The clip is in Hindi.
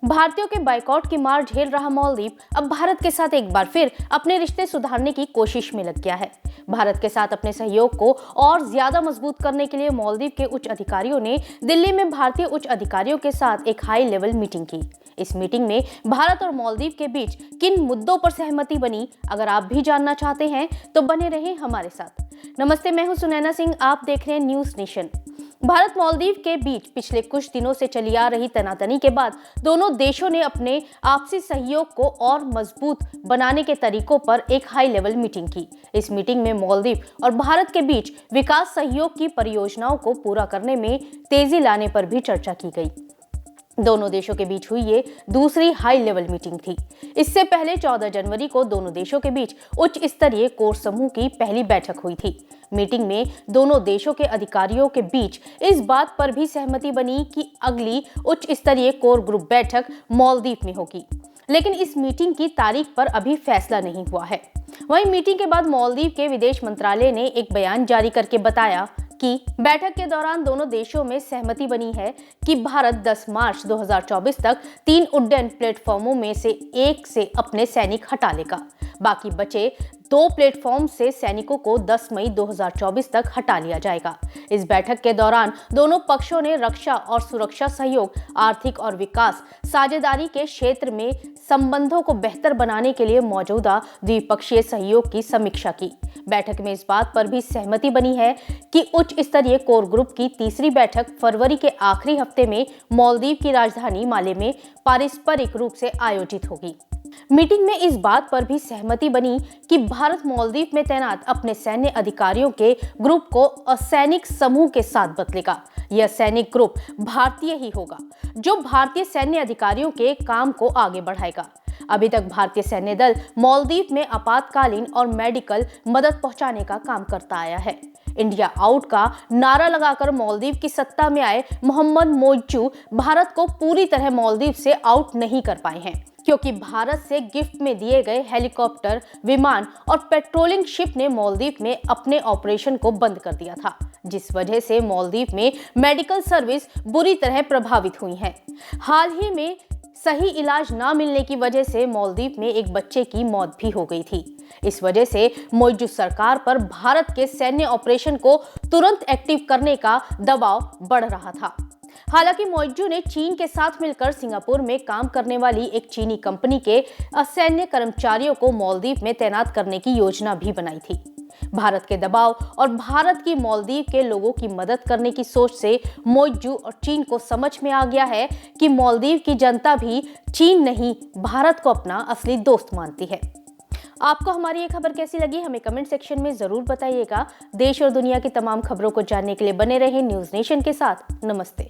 भारतीयों के बायकॉट की मार झेल रहा मालदीव अब भारत के साथ एक बार फिर अपने रिश्ते सुधारने की कोशिश में लग गया है। भारत के साथ अपने सहयोग को और ज्यादा मजबूत करने के लिए मालदीव के उच्च अधिकारियों ने दिल्ली में भारतीय उच्च अधिकारियों के साथ एक हाई लेवल मीटिंग की। इस मीटिंग में भारत और मालदीव के बीच किन मुद्दों पर सहमति बनी, अगर आप भी जानना चाहते हैं तो बने रहें हमारे साथ। नमस्ते, मैं हूं सुनैना सिंह, आप देख रहे हैं न्यूज नेशन। भारत मालदीव के बीच पिछले कुछ दिनों से चली आ रही तनातनी के बाद दोनों देशों ने अपने आपसी सहयोग को और मजबूत बनाने के तरीकों पर एक हाई लेवल मीटिंग की। इस मीटिंग में मालदीव और भारत के बीच विकास सहयोग की परियोजनाओं को पूरा करने में तेजी लाने पर भी चर्चा की गई। दोनों देशों के बीच हुई ये दूसरी हाई लेवल मीटिंग थी। इससे पहले 14 जनवरी को दोनों देशों के बीच उच्च स्तरीय कोर समूह की पहली बैठक हुई थी। मीटिंग में दोनों देशों के अधिकारियों के बीच इस बात पर भी सहमति बनी कि अगली उच्च स्तरीय कोर ग्रुप बैठक मालदीव में होगी, लेकिन इस मीटिंग की तारीख पर अभी फैसला नहीं हुआ है। वहीं मीटिंग के बाद मालदीव के विदेश मंत्रालय ने एक बयान जारी करके बताया कि बैठक के दौरान दोनों देशों में सहमति बनी है कि भारत 10 मार्च 2024 तक 3 उड्डयन प्लेटफॉर्मों में से एक से अपने सैनिक हटा लेगा। बाकी बचे 2 प्लेटफॉर्म से सैनिकों को 10 मई 2024 तक हटा लिया जाएगा। इस बैठक के दौरान दोनों पक्षों ने रक्षा और सुरक्षा सहयोग, आर्थिक और विकास साझेदारी के क्षेत्र में संबंधों को बेहतर बनाने के लिए मौजूदा द्विपक्षीय सहयोग की समीक्षा की। बैठक में इस बात पर भी सहमति बनी है कि उच्च स्तरीय कोर ग्रुप की तीसरी बैठक फरवरी के आखिरी हफ्ते में मालदीव की राजधानी माले में पारस्परिक रूप से आयोजित होगी। मीटिंग में इस बात पर भी सहमति बनी कि भारत मालदीव में तैनात अपने सैन्य अधिकारियों के ग्रुप को असैनिक समूह के साथ बदलेगा। यह सैनिक ग्रुप भारतीय ही होगा, जो भारतीय सैन्य अधिकारियों के काम को आगे बढ़ाएगा। अभी तक भारतीय सैन्य दल मालदीव में आपातकालीन और मेडिकल मदद पहुंचाने का काम करता आया है। इंडिया आउट का नारा लगाकर मालदीव की सत्ता में आए मोहम्मद मोइज्जू भारत को पूरी तरह मालदीव से आउट नहीं कर पाए हैं, क्योंकि भारत से गिफ्ट में दिए गए हेलीकॉप्टर, विमान और पेट्रोलिंग शिप ने मालदीव में अपने ऑपरेशन को बंद कर दिया था, जिस वजह से मालदीव में मेडिकल सर्विस बुरी तरह प्रभावित हुई है। हाल ही में सही इलाज न मिलने की वजह से मालदीव में एक बच्चे की मौत भी हो गई थी। इस वजह से मोइज्जू सरकार पर भारत के सैन्य ऑपरेशन को तुरंत एक्टिव करने का दबाव बढ़ रहा था। हालांकि मोइज्जू ने चीन के साथ मिलकर सिंगापुर में काम करने वाली एक चीनी कंपनी के असैन्य कर्मचारियों को मालदीव में तैनात करने की योजना भी बनाई थी। भारत के दबाव और भारत की मालदीव के लोगों की मदद करने की सोच से मोइज्जू और चीन को समझ में आ गया है कि मालदीव की जनता भी चीन नहीं, भारत को अपना असली दोस्त मानती है। आपको हमारी ये खबर कैसी लगी, हमें कमेंट सेक्शन में जरूर बताइएगा। देश और दुनिया की तमाम खबरों को जानने के लिए बने रहें न्यूज नेशन के साथ। नमस्ते।